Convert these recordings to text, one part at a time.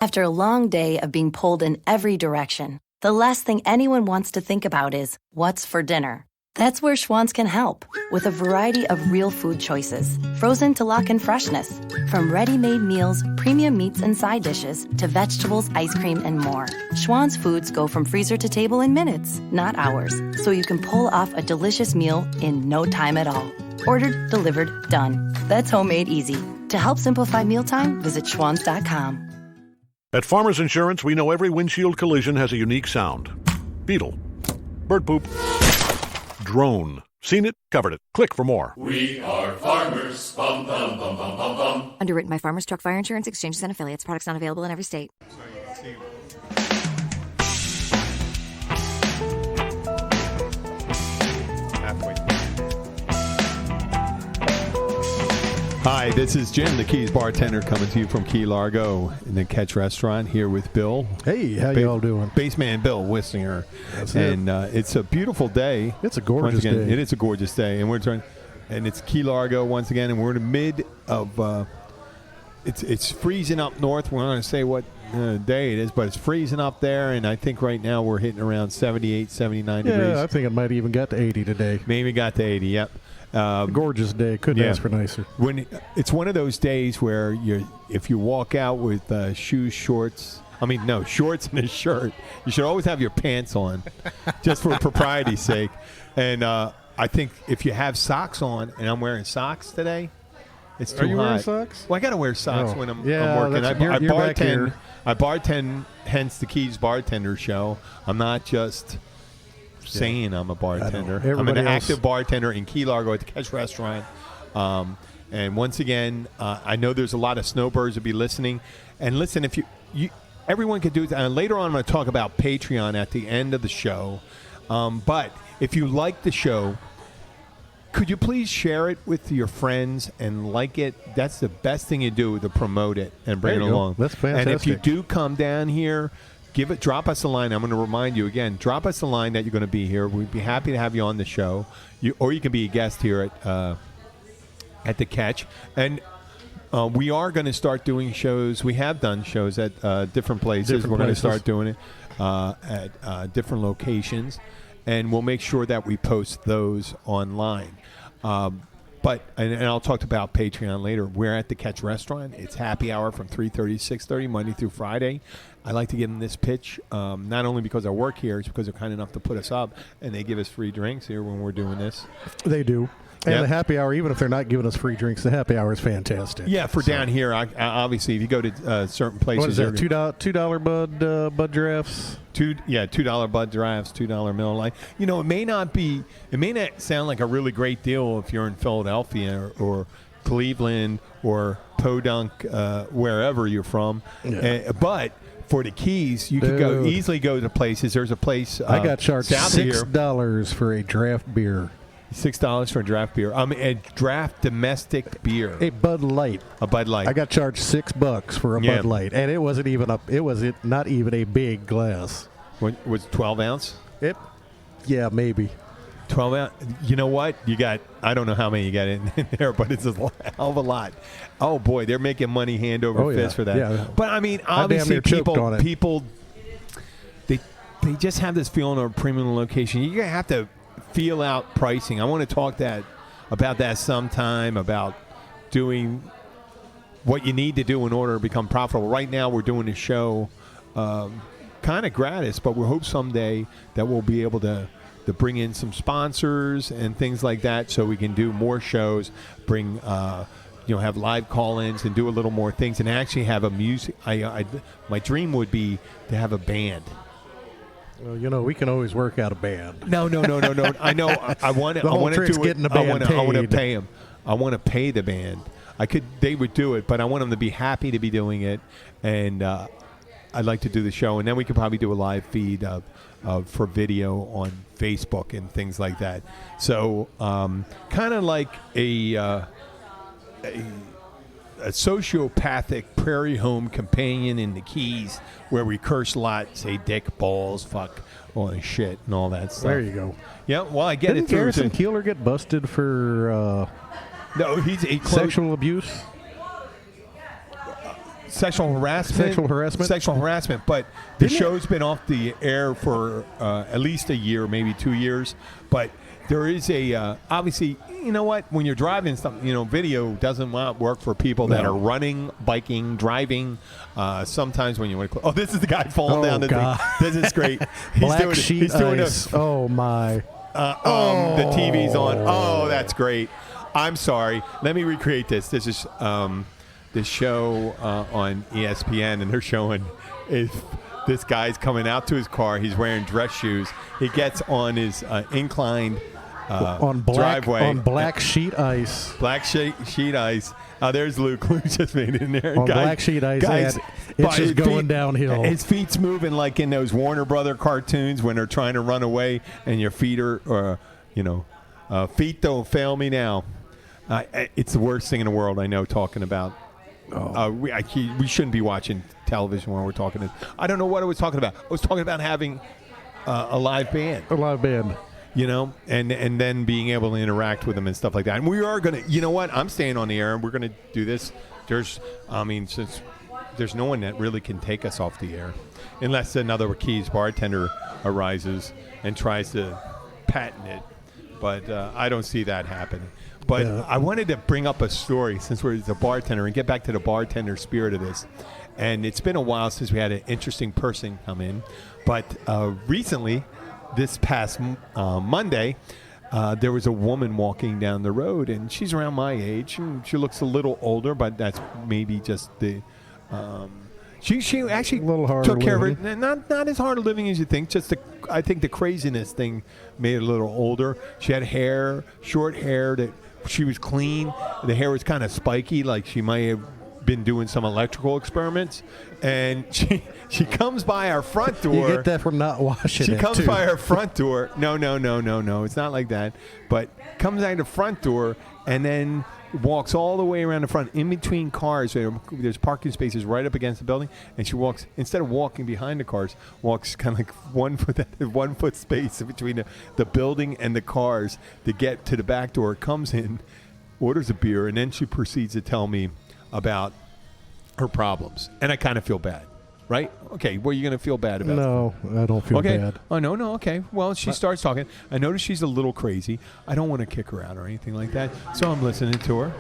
After a long day of being pulled in every direction, the last thing anyone wants to think about is what's for dinner. That's where Schwann's can help, with a variety of real food choices, frozen to lock in freshness. From ready-made meals, premium meats and side dishes, to vegetables, ice cream, and more. Schwann's foods go from freezer to table in minutes, not hours, so you can pull off a delicious meal in no time at all. Ordered, delivered, done. That's homemade easy. To help simplify mealtime, visit schwanns.com. At Farmers Insurance, we know every windshield collision has a unique sound. Beetle. Bird poop. Drone. Seen it, covered it. Click for more. We are farmers. Bum, bum, bum, bum, bum, bum. Underwritten by Farmers Truck Fire Insurance Exchanges and Affiliates. Products not available in every state. Hi, this is Jim, the Keys bartender, coming to you from Key Largo in the Catch Restaurant here with Bill. Hey, how you all doing? Baseman Bill Wissinger. It's a beautiful day. It's a gorgeous day. It is a gorgeous day, and it's Key Largo once again, and we're in the mid of. It's freezing up north. We're not going to say what day it is, but it's freezing up there, and I think right now we're hitting around 78, 79 degrees. Yeah, I think it might even got to 80 today. Maybe got to 80. Yep. Gorgeous day. Couldn't ask for nicer. When it's one of those days where if you walk out with shorts and a shirt, you should always have your pants on, just for propriety's sake. And I think if you have socks on, and I'm wearing socks today, it's too hot. Are you wearing socks? Well, I got to wear socks when I'm working. You're back here. I bartend, hence the Keys Bartender Show. I'm not just saying I'm a bartender. I'm an active bartender in Key Largo at the Catch Restaurant. And once again, I know there's a lot of snowbirds will be listening. And listen, if you everyone could do it. Later on, I'm going to talk about Patreon at the end of the show. But if you like the show, could you please share it with your friends and like it? That's the best thing you do to promote it and bring it along. That's fantastic. And if you do come down here, drop us a line. I'm going to remind you again. Drop us a line that you're going to be here. We'd be happy to have you on the show. Or you can be a guest here at the Catch. And we are going to start doing shows. We have done shows at different places. We're going to start doing it at different locations. And we'll make sure that we post those online. But I'll talk about Patreon later. We're at the Catch Restaurant. It's happy hour from 3:30 to 6:30, Monday through Friday. I like to give them this pitch, not only because I work here, it's because they're kind enough to put us up, and they give us free drinks here when we're doing this. They do. And the happy hour, even if they're not giving us free drinks, the happy hour is fantastic. Yeah, down here, obviously, if you go to certain places. What is that, $2 Bud drafts? $2 Bud drafts, $2 Miller Lite. It may not sound like a really great deal if you're in Philadelphia or Cleveland or Podunk, wherever you're from. Yeah. But for the Keys, you can easily go to places. There's a place I got charged $6 for a draft beer. $6 for a draft beer. A draft domestic beer. A Bud Light. A Bud Light. I got charged $6 for a Bud Light, and it wasn't even not even a big glass. Was it 12 ounce? Yeah, maybe. 12 ounce. You know what? I don't know how many you got in there, but it's a hell of a lot. Oh boy, they're making money hand over fist for that. Yeah. But obviously people they just have this feeling of a premium location. You're gonna have to feel out pricing. I want to talk about that sometime, about doing what you need to do in order to become profitable. Right now we're doing a show kind of gratis, but we hope someday that we'll be able to bring in some sponsors and things like that so we can do more shows, bring have live call-ins and do a little more things and actually have a music. My dream would be to have a band. Well, we can always work out a band. No. I know. I want to. The whole trick's getting the band paid. I want to pay them. I want to pay the band. They would do it, but I want them to be happy to be doing it, and I'd like to do the show, and then we could probably do a live feed for video on Facebook and things like that. So, kind of like a sociopathic prairie home companion in the Keys, where we curse a lot, say dick, balls, fuck, all that shit, and all that stuff. There you go. Yeah, well, I get Didn't it. Garrison Keillor get busted for no, he's sexual abuse? Sexual harassment. But the show's been off the air for at least a year, maybe 2 years. But there is a obviously, you know what? When you're driving stuff, video doesn't work for people that are running, biking, driving. Sometimes when you want to, this is the guy falling down the thing. This is great. He's doing ice. Oh my. The TV's on. Oh, that's great. I'm sorry. Let me recreate this. This is this show on ESPN, and they're showing this guy's coming out to his car. He's wearing dress shoes. He gets on his inclined driveway on black sheet ice. Black sheet ice. There's Luke. Luke just made it in there. On black sheet ice, guys, it's just going downhill. His feet's moving like in those Warner Brother cartoons when they're trying to run away, and your feet are, feet don't fail me now. It's the worst thing in the world, I know, talking about. We shouldn't be watching television when we're talking. I don't know what I was talking about. I was talking about having a live band. A live band. And then being able to interact with them and stuff like that. And we are going to, you know what? I'm staying on the air, and we're going to do this. Since there's no one that really can take us off the air, unless another Keys bartender arises and tries to patent it. But I don't see that happening. But I wanted to bring up a story since we're the bartender and get back to the bartender spirit of this. And it's been a while since we had an interesting person come in. But recently, this past Monday, there was a woman walking down the road, and she's around my age. She looks a little older, but that's maybe just the she actually took care of it. Not as hard of living as you think. I think the craziness thing made her a little older. She had short hair that she was clean. The hair was kind of spiky, like she might have been doing some electrical experiments. And she comes by our front door. You get that from not washing it. She comes by our front door. No. It's not like that. But comes out the front door and then walks all the way around the front in between cars. There's parking spaces right up against the building, and she walks, instead of walking behind the cars, walks kind of like 1 foot space between the building and the cars to get to the back door. Comes in, orders a beer, and then she proceeds to tell me about her problems. And I kind of feel bad. Right? Okay, well, you're going to feel bad about it. No, I don't feel bad. Oh, no, okay. Well, she starts talking. I notice she's a little crazy. I don't want to kick her out or anything like that. So I'm listening to her.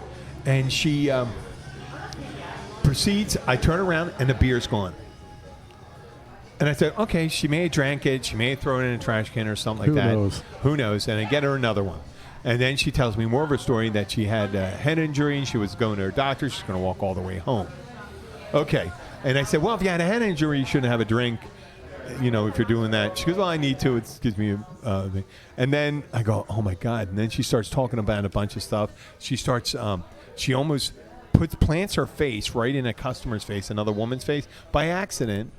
And she proceeds. I turn around, and the beer's gone. And I said, okay, she may have drank it. She may have thrown it in a trash can or something like that. Who knows? And I get her another one. And then she tells me more of her story that she had a head injury, and she was going to her doctor. She's going to walk all the way home. Okay. And I said, well, if you had a head injury, you shouldn't have a drink, if you're doing that. She goes, well, I need to. It gives me a thing. And then I go, oh, my God. And then she starts talking about a bunch of stuff. She starts, she almost plants her face right in a customer's face, another woman's face, by accident.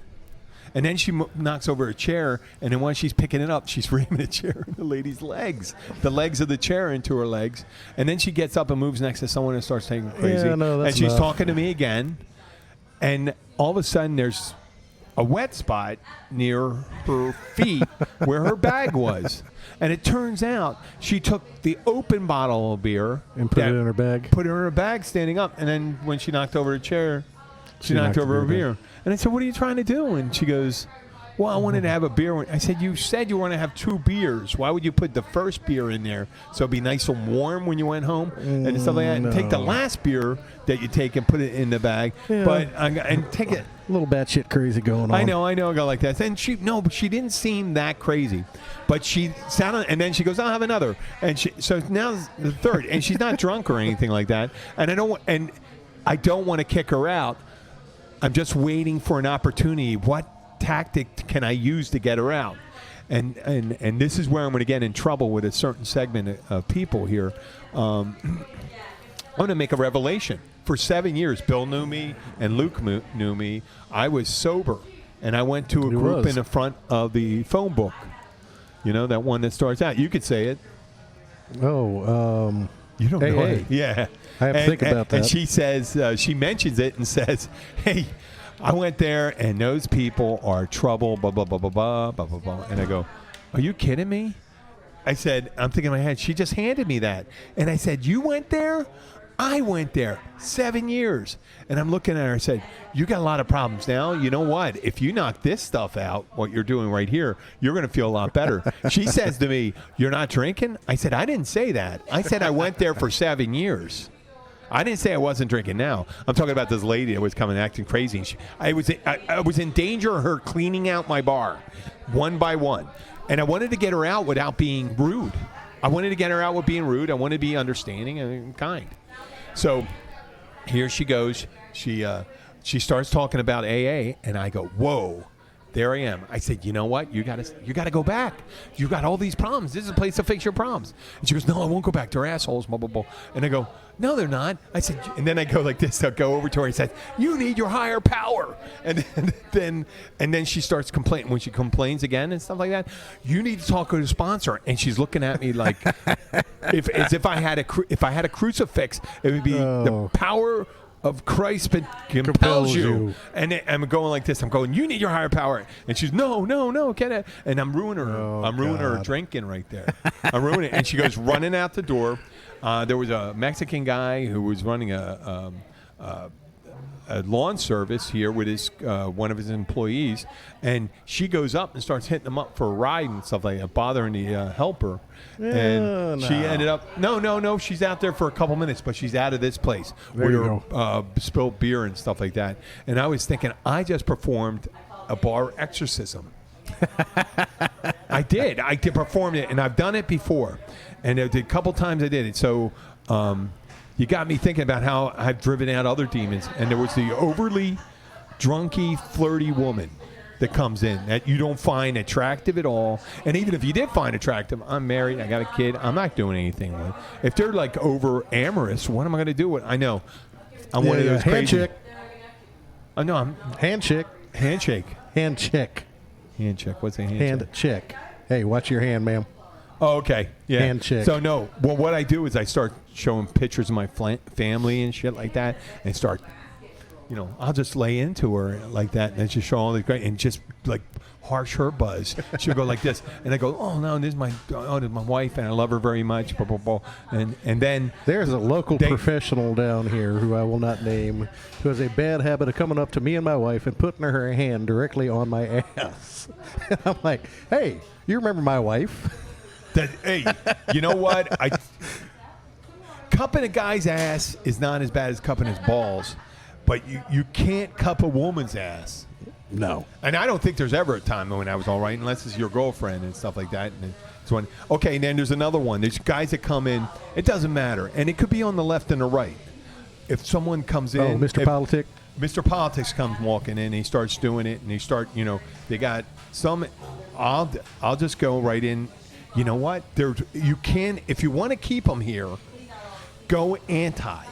And then she knocks over a chair, and then when she's picking it up, she's ramming a chair in the lady's legs, the legs of the chair into her legs. And then she gets up and moves next to someone and starts taking crazy. Yeah, no, that's and she's talking to me again. And all of a sudden, there's a wet spot near her feet where her bag was. And it turns out she took the open bottle of beer and put it in her bag. Put it in her bag standing up. And then when she knocked over a chair, she knocked over her beer. And I said, what are you trying to do? And she goes, well, I wanted to have a beer. I said, you said you want to have 2 beers. Why would you put the first beer in there so it'd be nice and warm when you went home and stuff like that? And take the last beer that you take and put it in the bag, and take it. A little batshit crazy going on. I know, I go like that. And but she didn't seem that crazy. But she sounded, and then she goes, I'll have another. And so now the third, and she's not drunk or anything like that. And I don't want to kick her out. I'm just waiting for an opportunity. What tactic can I use to get her out? And this is where I'm going to get in trouble with a certain segment of people here. I'm going to make a revelation. For 7 years, Bill knew me and Luke knew me. I was sober, and I went to a group in the front of the phone book. That one that starts out. You could say it. Oh, you don't know it. Yeah. I have to think about that. And she says, she mentions it and says, hey, I went there, and those people are trouble, blah, blah, blah, blah, blah, blah, blah, blah. And I go, are you kidding me? I said, I'm thinking in my head, she just handed me that. And I said, you went there? I went there 7 years. And I'm looking at her and said, you got a lot of problems now. You know what? If you knock this stuff out, what you're doing right here, you're going to feel a lot better. She says to me, you're not drinking? I said, I didn't say that. I said I went there for 7 years. I didn't say I wasn't drinking now. I'm talking about this lady that was coming acting crazy. I was in danger of her cleaning out my bar one by one. And I wanted to get her out without being rude. I wanted to get her out with being rude. I wanted to be understanding and kind. So here she goes. She starts talking about AA, and I go, whoa, there I am. I said, you know what? You gotta go back. You got all these problems. This is a place to fix your problems. And she goes, no, I won't go back. They're assholes, blah, blah, blah. And I go, no, they're not. I said, and then I go like this. I'll go over to her and said, you need your higher power. And then she starts complaining. When she complains again and stuff like that, you need to talk to the sponsor. And she's looking at me like, as if I had a crucifix, it would be the power of Christ compels you. And I'm going like this. I'm going, you need your higher power. And she's, no, get it. And I'm ruining her. I'm ruining her drinking right there. I'm ruining it. And she goes running out the door. There was a Mexican guy who was running a lawn service here with his one of his employees, and she goes up and starts hitting him up for a ride and stuff like that, bothering the helper. And she ended up no, she's out there for a couple minutes, but she's out of this place where spilled beer and stuff like that. And I was thinking, I just performed a bar exorcism. I did perform it, and I've done it before, and a couple times I did it. So you got me thinking about how I've driven out other demons. And there was the overly drunky, flirty woman that comes in that you don't find attractive at all. And even if you did find attractive, I'm married, I got a kid, I'm not doing anything with. If they're like over amorous, what am I going to do with? I know I'm one of those crazy. Handshake. I know I'm handshake. Handshake. Handshake. Handshake. What's a handshake? Handshake. Hey, watch your hand, ma'am. Oh, okay. Yeah. Handshake. So, no. Well, what I do is I start showing pictures of my family and shit like that, and start, I'll just lay into her like that, and just show all the great, and just like harsh her buzz. She'll go like this, and I go, oh no, this is my wife, and I love her very much. Blah, blah, blah. And then there's a local professional down here who I will not name, who has a bad habit of coming up to me and my wife and putting her hand directly on my ass. And I'm like, hey, you remember my wife? Hey, you know what? Cupping a guy's ass is not as bad as cupping his balls, but you can't cup a woman's ass. No. And I don't think there's ever a time when I was all right, unless it's your girlfriend and stuff like that. And it's one. Okay, and then there's another one. There's guys that come in. It doesn't matter. And it could be on the left and the right. If someone comes in. Oh, Mr. Politic? Mr. Politics comes walking in, and he starts doing it, and they start, they got some. I'll just go right in. You know what? You can, if you want to keep them here, go anti,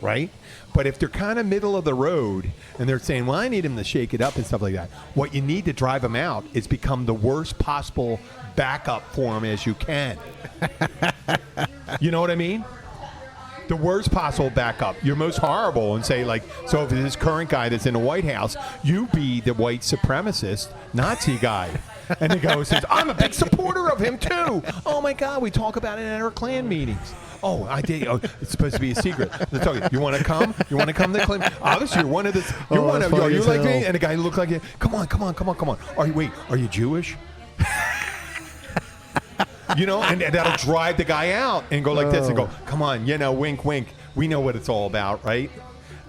right? But if they're kind of middle of the road and they're saying, well, I need him to shake it up and stuff like that, what you need to drive them out is become the worst possible backup for them as you can. You know what I mean? The worst possible backup. You're most horrible and say, like, so if this current guy that's in the White House, you be the white supremacist Nazi guy. And the guy says, I'm a big supporter of him, too. Oh, my God, we talk about it at our Klan meetings. Oh, I did. Oh, it's supposed to be a secret. You want to come? You want to come to the Klan? Obviously, you're one of the. Are you like me? And the guy looked like you. Come on. Are you Jewish? And that'll drive the guy out and go like this and go, come on, wink, wink. We know what it's all about, right?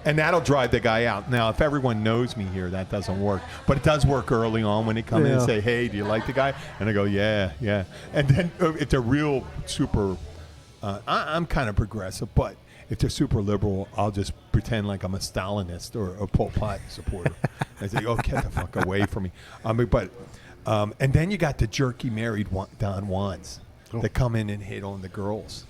And that'll drive the guy out. Now, if everyone knows me here, that doesn't work. But it does work early on when they come in and say, hey, do you like the guy? And I go, yeah. And then if they're real super, I'm kind of progressive, but if they're super liberal, I'll just pretend like I'm a Stalinist or a Pol Pot supporter. I say, oh, get the fuck away from me. And then you got the jerky married Don Juans that come in and hit on the girls.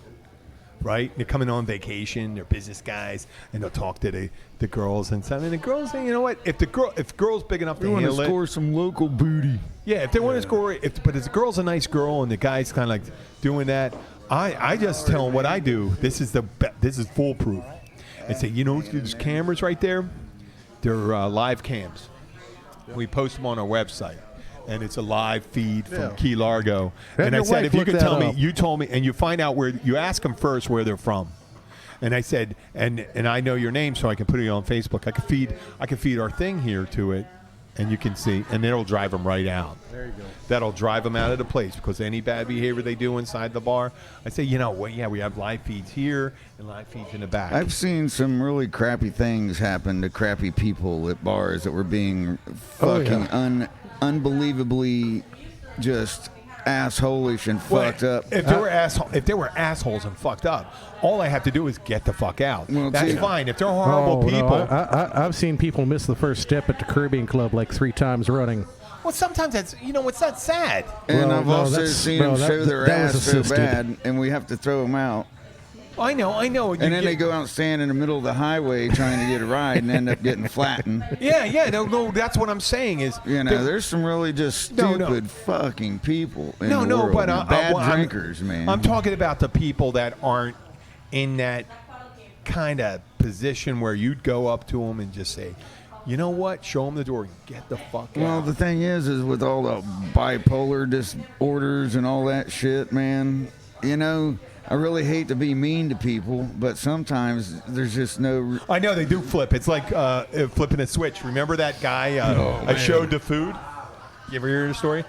Right? They're coming on vacation. They're business guys, and they'll talk to the girls and stuff. And the girls say, you know what? If girl's big enough to handle it, want to score some local booty. Yeah, if they want to score, but if the girl's a nice girl and the guy's kind of like doing that, I just tell them what I do. This is foolproof. I say, there's cameras right there. They're live cams. We post them on our website. And it's a live feed from Key Largo. And I said, if you could tell me, you told me, and you find out where, you ask them first where they're from. And I said, and I know your name, so I can put it on Facebook. I can feed our thing here to it, and you can see, and it'll drive them right out. There you go. That'll drive them out of the place because any bad behavior they do inside the bar, I say, we have live feeds here and live feeds in the back. I've seen some really crappy things happen to crappy people at bars that were being fucking unbelievably just assholish and fucked up. If they were assholes and fucked up, all I have to do is get the fuck out. Well, that's fine. If they're horrible people, I've seen people miss the first step at the Caribbean Club like 3 times running. Well, sometimes that's it's not sad. And I've also seen them show their ass so bad, and we have to throw them out. I know. And then they go out and stand in the middle of the highway trying to get a ride and end up getting flattened. Yeah. No, that's what I'm saying is. There's some really just stupid fucking people in the world. But bad drinkers, man. I'm talking about the people that aren't in that kind of position where you'd go up to them and just say, you know what? Show them the door and get the fuck out. Well, the thing is with all the bipolar disorders and all that shit, man, I really hate to be mean to people, but sometimes there's just no... I know, they do flip. It's like flipping a switch. Remember that guy I showed the food? You ever hear the story?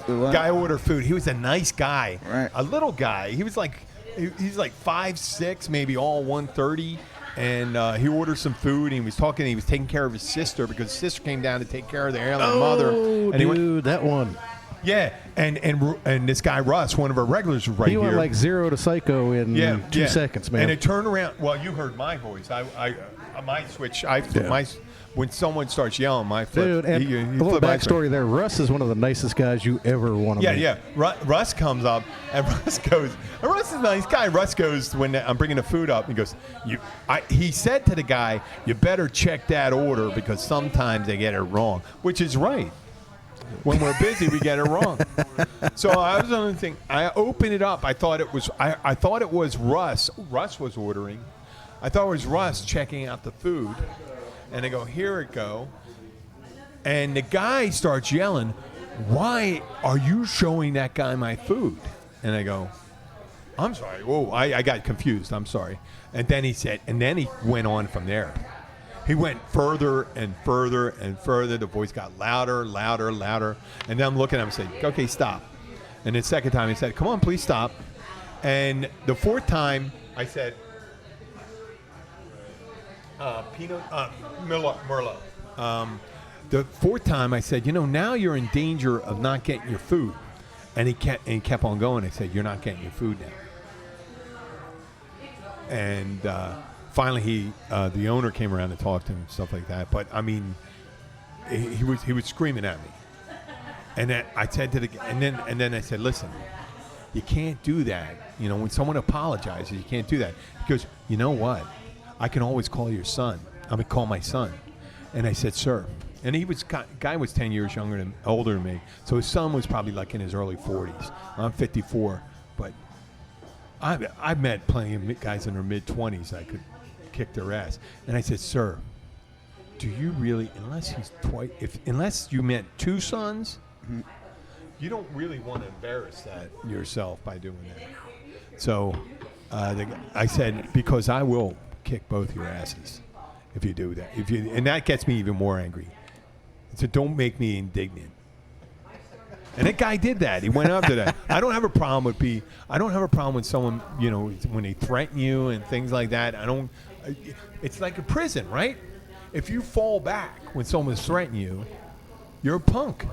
Guy ordered food. He was a nice guy. Right. A little guy. He was like... He's like 5'6", maybe all 130, and he ordered some food. And he was talking. He was taking care of his sister because his sister came down to take care of their ailing mother. And dude, that one. Yeah, and this guy Russ, one of our regulars, was right here. He went like 0 to psycho in 2 seconds, man. And it turned around. Well, you heard my voice. My switch. When someone starts yelling, my flip. Dude, and a little backstory there. Russ is one of the nicest guys you ever want to meet. Yeah. Russ comes up, and Russ goes, and Russ is a nice guy. Russ goes, when I'm bringing the food up, he goes, he said to the guy, you better check that order because sometimes they get it wrong, which is right. When we're busy, we get it wrong. So I was on the thing. I opened it up. I thought it was Russ. Russ was ordering. I thought it was Russ checking out the food. And I go, here it go. And the guy starts yelling, why are you showing that guy my food? And I go, I'm sorry. Whoa, I got confused. I'm sorry. And then he went on from there. He went further and further and further. The voice got louder, louder, louder. And then I'm looking at him and saying, okay, stop. And the second time he said, come on, please stop. And the fourth time I said, Merlot. The fourth time I said, now you're in danger of not getting your food. And he kept on going. I said, you're not getting your food now. And finally, the owner came around to talk to him and stuff like that. But I mean, he was screaming at me. And then I said and then I said, listen, you can't do that. When someone apologizes, you can't do that. He goes, you know what? I can always call your son. Call my son. And I said, sir. And guy was 10 years older than me. So his son was probably like in his early 40s. I'm 54. But I've met plenty of guys in their mid-20s that could kick their ass. And I said, sir, do you really, unless you meant 2 sons, you don't really want to embarrass that yourself by doing that. So I said, because I will kick both your asses if you do that. And that gets me even more angry. So don't make me indignant. And that guy did that. He went up to that. I don't have a problem with someone, when they threaten you and things like that. It's like a prison, right? If you fall back when someone's threatening you, you're a punk.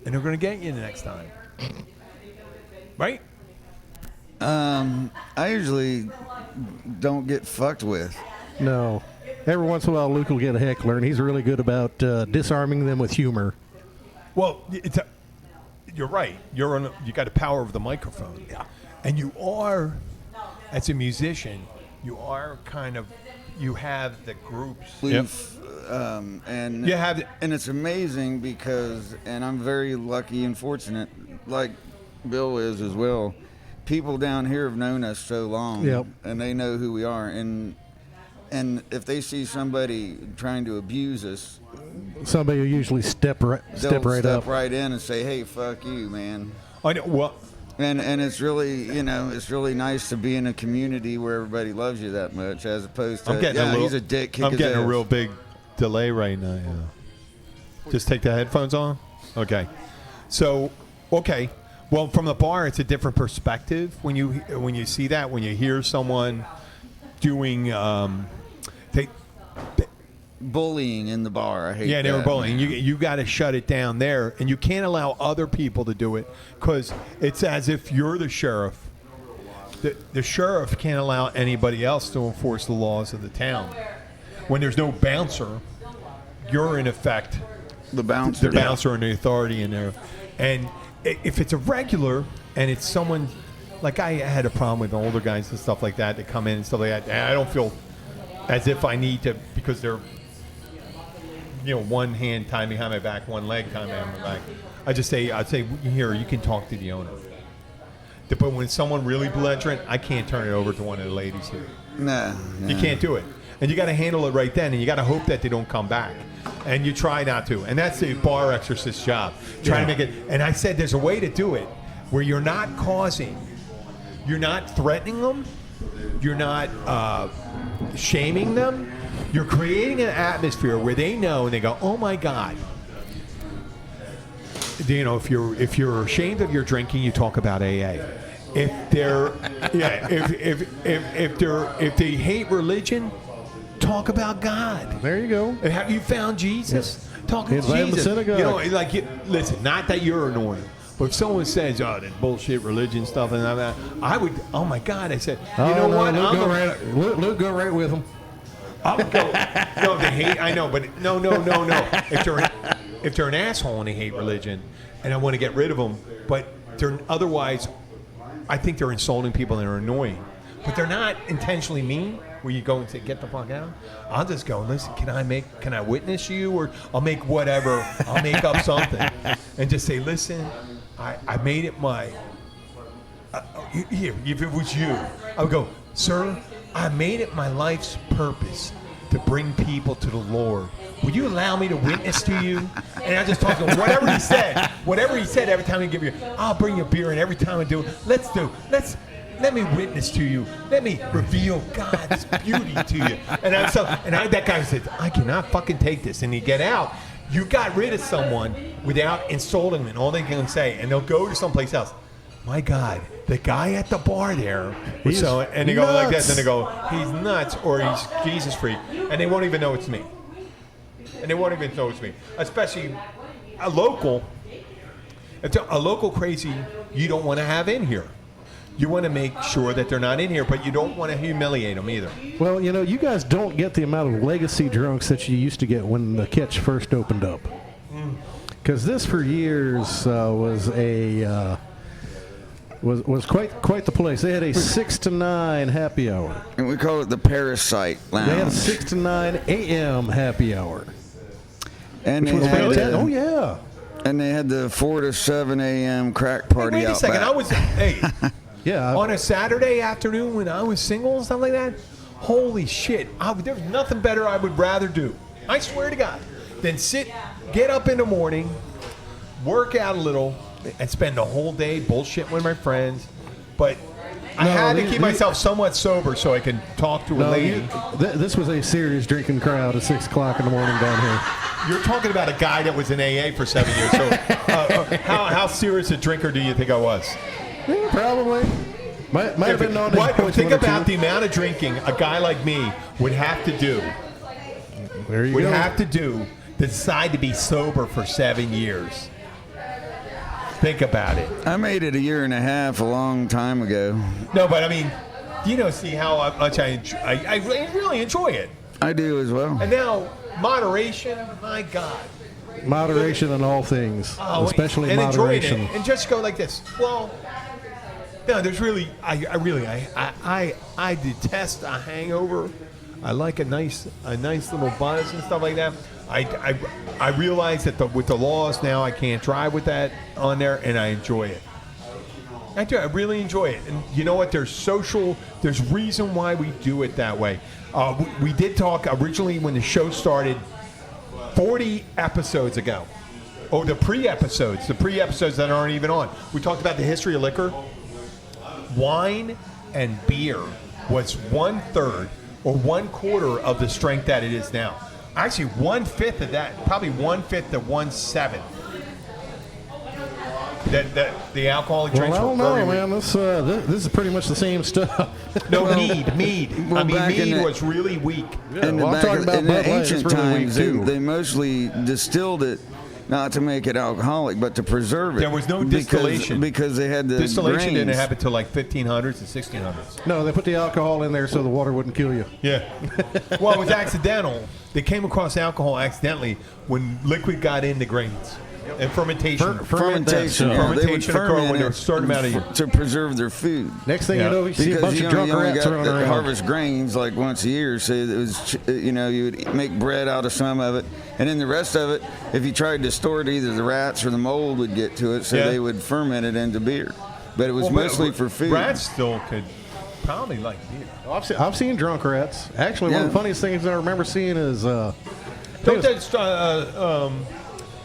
And they're going to get you the next time. Right? I usually don't get fucked with. No. Every once in a while, Luke will get a heckler, and he's really good about disarming them with humor. Well, you're right. You got the power of the microphone. Yeah. And you are, as a musician, you have the groups. Yep. And it's amazing because, and I'm very lucky and fortunate, like Bill is as well. People down here have known us so long, yep, and they know who we are. And if they see somebody trying to abuse us, somebody will usually step right up in and say, "Hey, fuck you, man." I know. Well, And it's really, it's really nice to be in a community where everybody loves you that much, as opposed to, he's a dick. I'm getting a real big delay right now. Yeah. Just take the headphones on. Okay. So, okay. Well, from the bar, it's a different perspective when you see that, when you hear someone doing bullying in the bar. I hate that. Yeah, they were bullying. You got to shut it down there, and you can't allow other people to do it because it's as if you're the sheriff. The sheriff can't allow anybody else to enforce the laws of the town. When there's no bouncer, you're in effect the bouncer. The bouncer and the authority in there. And if it's a regular and it's someone, like I had a problem with older guys and stuff like that come in and stuff like that, and I don't feel as if I need to, because they're, one hand tied behind my back, one leg tied behind my back. I'd say, here, you can talk to the owner. But when someone really belligerent, I can't turn it over to one of the ladies here. No. You can't do it. And you got to handle it right then, and you got to hope that they don't come back. And you try not to. And that's the bar exorcist job. Try to make it. And I said there's a way to do it where you're not threatening them, you're not shaming them. You're creating an atmosphere where they know and they go, oh my God. If you're ashamed of your drinking, you talk about AA. If they hate religion, talk about God. There you go. Have you found Jesus? Yep. Talk about Jesus. The synagogue. Listen, not that you're annoying. But if someone says, "Oh, that bullshit religion stuff," and that, I would. Oh my God! I said, "You know what? Luke, go right with them." I'll go. No, they hate. I know, but no. If they're an asshole and they hate religion, and I want to get rid of them, but they're otherwise, I think they're insulting people and they're annoying, but they're not intentionally mean. Where you go and say, "Get the fuck out," I'll just go, "Listen, can I witness you?" Or I'll make whatever. I'll make up something and just say, "Listen, I made it my here. If it was you, I would go, sir, I made it my life's purpose to bring people to the Lord. Will you allow me to witness to you?" And I just talk to him. Whatever he said every time he give you, I'll bring you a beer, and every time I do, let me witness to you. Let me reveal God's beauty to you. That guy said, I cannot fucking take this. And he get out. You got rid of someone without insulting them, and all they can say, and they'll go to someplace else. My God, the guy at the bar there. And they go like that. Then they go, he's nuts, or he's Jesus freak, and they won't even know it's me. Especially a local crazy you don't want to have in here. You want to make sure that they're not in here, but you don't want to humiliate them either. Well, you guys don't get the amount of legacy drunks that you used to get when the Kitch first opened up. Because this for years was quite the place. They had a 6 to 9 happy hour. And we call it the Parasite Lounge. They had a 6 to 9 a.m. happy hour. And which was fantastic. Oh, yeah. And they had the 4 to 7 a.m. crack party out back. Wait a second. On a Saturday afternoon when I was single and stuff like that, holy shit, there's nothing better I would rather do, I swear to God, than get up in the morning, work out a little, and spend the whole day bullshitting with my friends. But I had to keep myself somewhat sober so I can talk to a lady. This was a serious drinking crowd at 6 o'clock in the morning down here. You're talking about a guy that was in AA for 7 years. So how serious a drinker do you think I was? Yeah, probably. Might have been known as think about the amount of drinking a guy like me would have to do. There you go. Have to do to decide to be sober for 7 years. Think about it. I made it 1.5 years a long time ago. No, but I mean, see how much I really enjoy it. I do as well. And now, moderation, my God. Moderation in all things, especially and moderation. It, and just go like this. Well, no, there's really, I detest a hangover. I like a nice little buzz and stuff like that. I realize that with the laws now, I can't drive with that on there, and I enjoy it. I do. I really enjoy it. And you know what? There's reason why we do it that way. We did talk originally when the show started 40 episodes ago. Oh, the pre-episodes that aren't even on. We talked about the history of liquor. Wine and beer was 1/3 or 1/4 of the strength that it is now. Actually, 1/5 of that, probably 1/5 to 1/7. That the alcoholic drinks. Well, I don't know, man. This is pretty much the same stuff. No, mead. Well, mead was really weak. Yeah, in the ancient times, they mostly distilled it. Not to make it alcoholic, but to preserve it. There was no distillation. Because they had the distillation grains. didn't happen until like 1500s and 1600s. No, they put the alcohol in there so the water wouldn't kill you. Yeah. Well, it was accidental. They came across alcohol accidentally when liquid got in the grains. And fermentation. Fermentation occurred when there was a certain amount of to preserve their food. Next thing you know, you see a bunch of drunk rats running around. Harvest grains like once a year, so it was you would make bread out of some of it, and then the rest of it, if you tried to store it, either the rats or the mold would get to it, so they would ferment it into beer. But it was mostly for food. Rats still could probably like beer. I've seen drunk rats. Actually, one of the funniest things I remember seeing is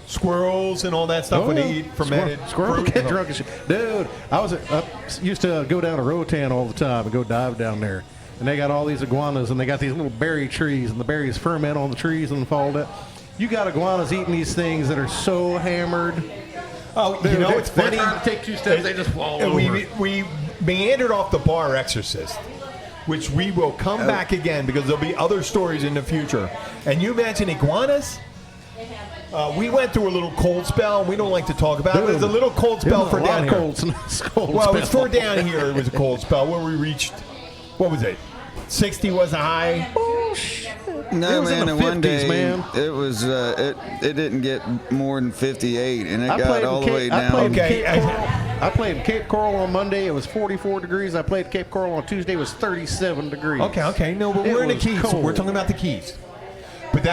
squirrels and all that stuff when they eat fermented squirrels get drunk as shit. Dude, I used to go down to Rotan all the time and go dive down there. And they got all these iguanas and they got these little berry trees and the berries ferment on the trees and fall down. You got iguanas eating these things that are so hammered. Oh, dude, it's funny. They're trying to take 2 steps, they just fall over. We meandered off the Bar Exorcist, which we will come back again because there'll be other stories in the future. And you imagine iguanas? We went through a little cold spell, and we don't like to talk about it. It was a little cold spell for down here. Well, it was for down here. It was a cold spell where we reached, what was it? 60 was the high. Oh, shit. No, man, and 50s, one day man. it was it didn't get more than 58, and it got all the way down. I played in Cape Coral on Monday. It was 44 degrees. I played Cape Coral on Tuesday. It was 37 degrees. Okay. No, but we're in the Keys. Cold. We're talking about the Keys. But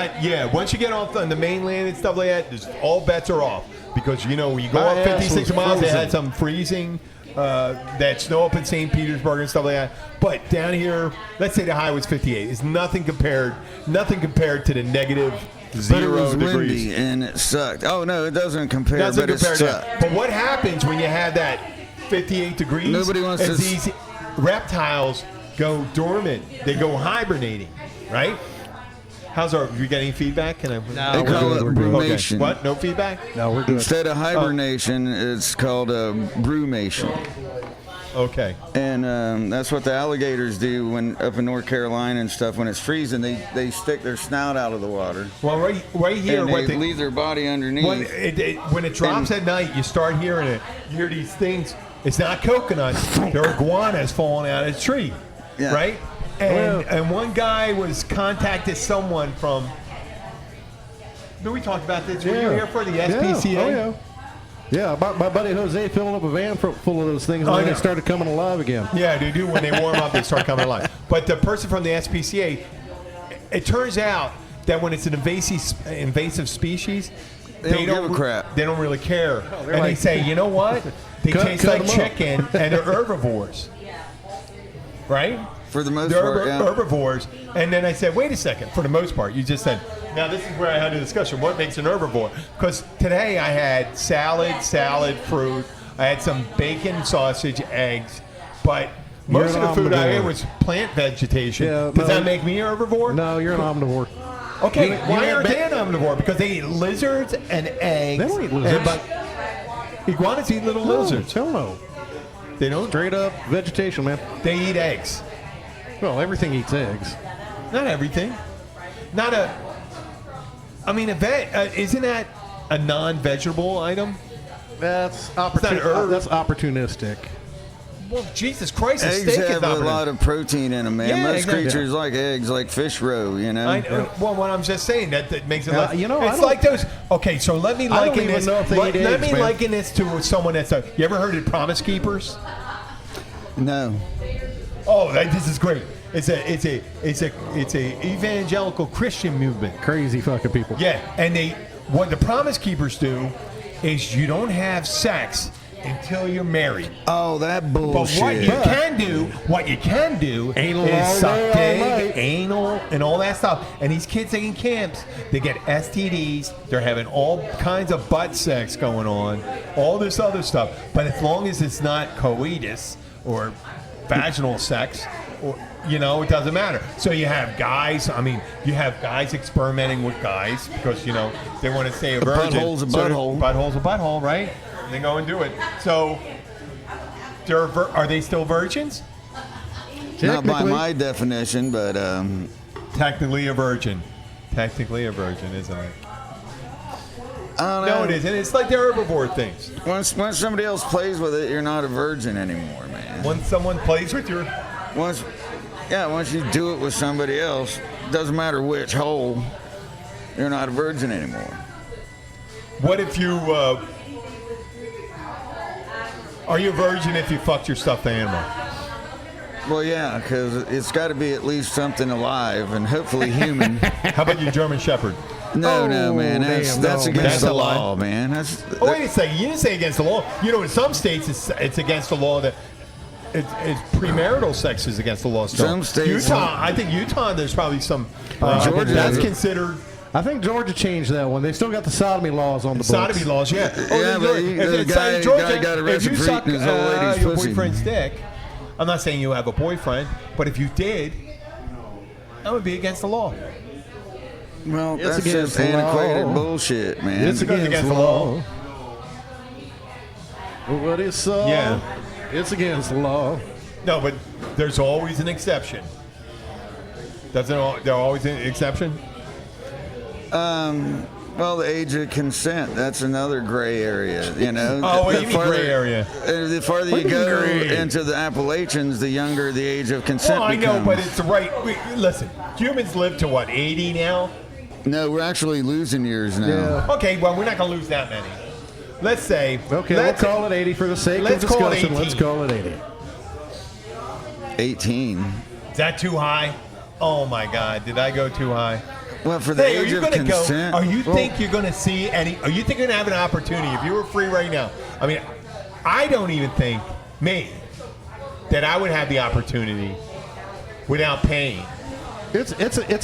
once you get off on the mainland and stuff like that, all bets are off. Because, when you go up 56 miles, they had some freezing, that snow up in St. Petersburg and stuff like that. But down here, let's say the high was 58. It's nothing compared to the negative 0 but it was degrees. Windy and it sucked. Oh, no, it doesn't compare, it sucked. But what happens when you have that 58 degrees? Nobody wants to... These reptiles go dormant. They go hibernating, right? We got any feedback? They call it brumation. Okay. What? No feedback? No, we're good. Instead of hibernation, it's called brumation. Okay. And that's what the alligators do when up in North Carolina and stuff. When it's freezing, they stick their snout out of the water. Well, right here, and they leave their body underneath. When it drops at night, you start hearing it. You hear these things. It's not coconuts. They're iguanas falling out of the tree, right? And one guy was contacted someone from. We talked about this. Were you here for the SPCA? Yeah. Oh, yeah. Yeah, my buddy Jose filled up a van full of those things, and then they started coming alive again. Yeah, they do. When they warm up, they start coming alive. But the person from the SPCA, it turns out that when it's an invasive species, they don't give a crap. They don't really care. And they say, you know what? They taste like chicken, and they're herbivores. Right? For the most part, herbivores. And then I said, wait a second. For the most part, you just said, now this is where I had a discussion. What makes an herbivore? Because today I had salad, fruit. I had some bacon, sausage, eggs. But most of the food I ate was plant vegetation. Yeah, Does that make me a herbivore? No, you're an omnivore. Okay, why aren't they an omnivore? Because they eat lizards and eggs. They don't eat lizards. But iguanas eat little lizards. Hell no. They don't? Straight up vegetation, man. They eat eggs. Well, everything eats eggs. Not everything. Isn't that a non-vegetable item? That's opportunistic. Well, Jesus Christ, eggs have a lot of protein in them, man. Yeah, most creatures like eggs, like fish roe, Well, what I'm just saying, that makes it less. It's like those. Okay, so let me liken this. Let me liken this to someone that's. You ever heard of Promise Keepers? No. Oh, this is great. It's a evangelical Christian movement. Crazy fucking people. Yeah, and what the Promise Keepers do is you don't have sex until you're married. Oh, that bullshit. But what you can do Anal is all suck day, all dick, night. anal, and all that stuff. And these kids taking camps, they get STDs. They're having all kinds of butt sex going on, all this other stuff. But as long as it's not coitus or vaginal sex, or, it doesn't matter. So you have guys. You have guys experimenting with guys because they want to stay a virgin. Butthole's a butthole. Butthole's a butthole, right? And they go and do it. So, are they still virgins? Not by my definition, but technically a virgin. Technically a virgin, isn't it? I don't know. No, it isn't. It's like they're herbivore things. Once somebody else plays with it, you're not a virgin anymore, man. Once someone plays with your... Once you do it with somebody else, doesn't matter which hole, you're not a virgin anymore. What if you... are you a virgin if you fucked your stuffed animal? Well, yeah, because it's got to be at least something alive and hopefully human. How about your German Shepherd? No, man, that's against the law, man. Wait a second. You didn't say against the law. In some states it's against the law that it's premarital sex is against the law. Still. Some states. I think Utah. There's probably some. Georgia. That's considered. I think Georgia changed that one. They still got the sodomy laws on the books. Sodomy laws, yeah. The guy got arrested for eating his old lady's your pussy. boyfriend's dick. I'm not saying you have a boyfriend, but if you did, that would be against the law. Well, that's just antiquated bullshit, man. It's against the law. What is so? Yeah. It's against the law. No, but there's always an exception. There's always an exception? Well, the age of consent, that's another gray area, Oh, what do you mean gray area? The farther you go into the Appalachians, the younger the age of consent becomes. I know, but it's right. Listen, humans live to what, 80 now? No, we're actually losing years now. Yeah. Okay, well, we're not going to lose that many. Let's say... Okay, let's call it 80 for the sake of discussion. Let's call it 80. 18. Is that too high? Oh, my God. Did I go too high? Well, for the age of consent... think you're going to see any... Are you think you're going to have an opportunity if you were free right now? I don't even think, that I would have the opportunity without paying. It's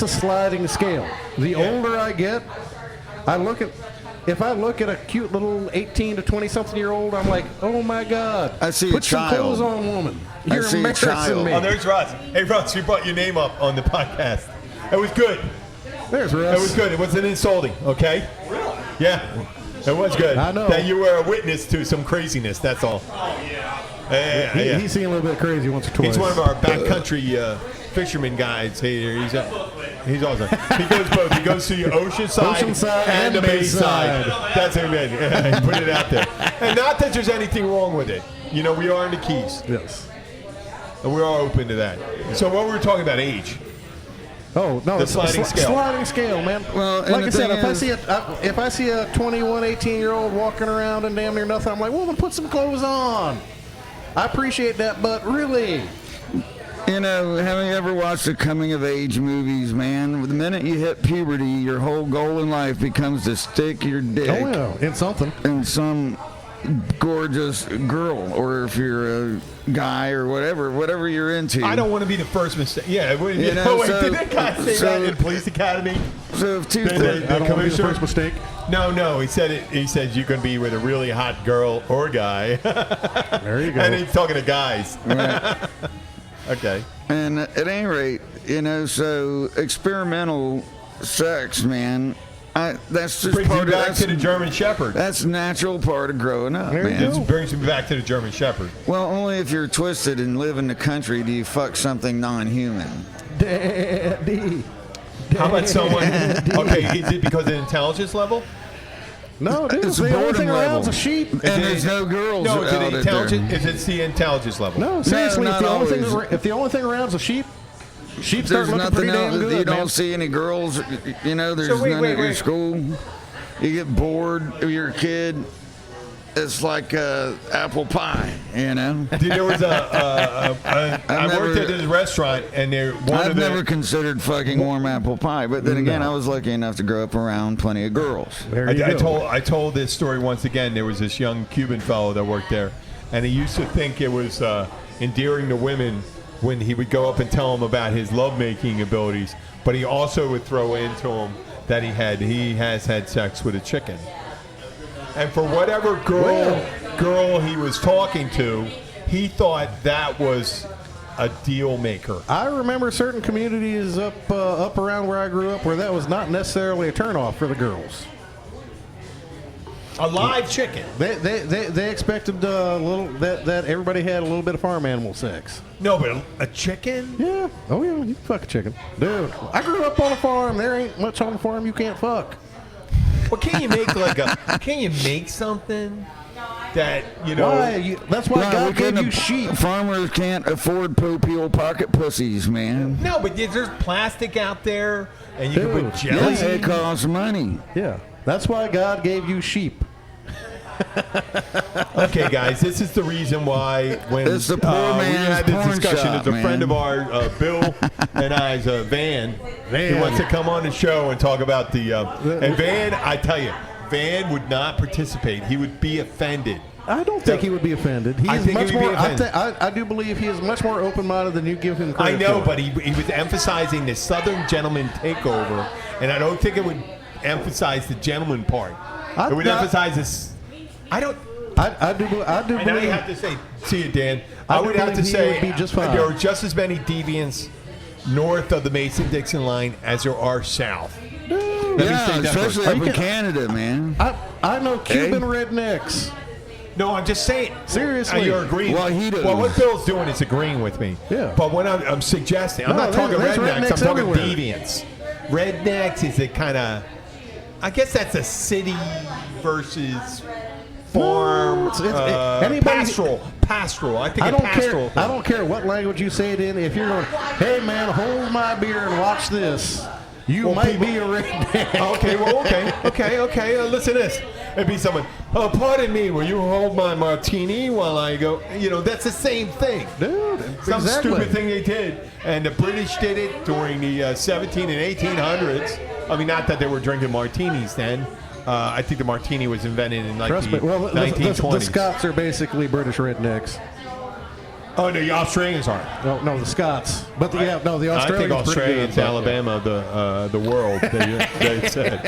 a sliding scale. The older I get, if I look at a cute little 18 to 20-something-year-old, I'm like, oh, my God. I see Put a child. some clothes on, woman. You're I see a child. me. Oh, there's Russ. Hey, Russ, you brought your name up on the podcast. It was good. There's Russ. It was good. It wasn't insulting, okay? Really? Yeah. It was good. I know. That you were a witness to some craziness, that's all. Oh, yeah. He's seen a little bit crazy once or twice. He's one of our backcountry fisherman guides here. He's awesome. He goes both. He goes to the Oceanside and the Bayside. That's him. Yeah, he put it out there. And not that there's anything wrong with it. We are in the Keys. Yes. And we are open to that. So what we were talking about, age. Oh, no, The sliding scale. Sliding scale, man. Well, like I said, if I see a 21, 18-year-old walking around and damn near nothing, I'm like, well, then put some clothes on. I appreciate that, but really... Have you ever watched the coming-of-age movies, man? The minute you hit puberty, your whole goal in life becomes to stick your dick in something. In some gorgeous girl, or if you're a guy or whatever you're into. I don't want to be the first mistake. Yeah, did that guy say that in Police Academy? So if I don't want to be the first mistake. No, he said it. He said you can be with a really hot girl or guy. There you go. And he's talking to guys. Right. Okay. And at any rate, so experimental sex, man. That's just brings part you back of to the German Shepherd. That's a natural part of growing up, man. It brings me back to the German Shepherd. Well, only if you're twisted and live in the country do you fuck something non-human. Daddy. How about someone? Okay, is it because of the intelligence level? No, dude. It's the only thing boredom around is level. a sheep. And there's no girls No, is out it there. intelligence? Is it the intelligence level? No, seriously. No, if the only thing around is a sheep, sheep start There's looking nothing pretty damn else. good, You don't man. see any girls. There's So wait, none at your school. You get bored. You're a kid. it's like apple pie, you know. Dude, there was I worked at this restaurant, and I've never considered fucking warm apple pie, but then again, I was lucky enough to grow up around plenty of girls. I told this story once again. There was this young Cuban fellow that worked there, and he used to think it was endearing to women when he would go up and tell them about his lovemaking abilities, but he also would throw into them that he has had sex with a chicken. And for whatever girl he was talking to, he thought that was a deal maker. I remember certain communities up around where I grew up where that was not necessarily a turnoff for the girls. A live chicken. They expected that everybody had a little bit of farm animal sex. No, but a chicken? Yeah. Oh yeah, you can fuck a chicken, dude. I grew up on a farm. There ain't much on the farm you can't fuck. Well, can you make something that, you know? That's why God gave you sheep. Farmers can't afford popial pocket pussies, man. No, but there's plastic out there, and you can put jelly. Yeah, it costs money. Yeah, that's why God gave you sheep. Okay, guys, this is the reason why when it's the poor we had this discussion, shop, there's a friend of ours, Bill and I's, Van. He wants to come on the show and talk about and Van, I tell you, Van would not participate. He would be offended. I don't think he would be offended. I do believe he is much more open-minded than you give him credit I know, for. but he was emphasizing the Southern gentleman takeover, and I don't think it would emphasize the gentleman part. It would emphasize this. I do believe. And I have to say, see you, Dan. I would have to say there are just as many deviants north of the Mason-Dixon line as there are south. Yeah, especially up in Canada, man. I know Cuban rednecks. No, I'm just saying. Seriously. You're agreeing. Well, he does. Well, what Bill's doing is agreeing with me. Yeah. But what I'm suggesting, I'm not talking rednecks, I'm talking everywhere. deviants. Rednecks is a kind of, I guess that's a city versus farm, pastoral. I think I don't pastoral. I don't care what language you say it in. If you're going, hey man, hold my beer and watch this, you might be a redneck. Okay. Listen to this. It'd be someone. Oh, pardon me. Will you hold my martini while I go? You know, that's the same thing, dude. Some stupid thing they did, and the British did it during the 17 and 1800s. I mean, not that they were drinking martinis then. I think the martini was invented in 1920s. The Scots are basically British rednecks. Oh, no, the Australians aren't. No, the Scots. But the Australians. I think Australia's Alabama, the world. They said.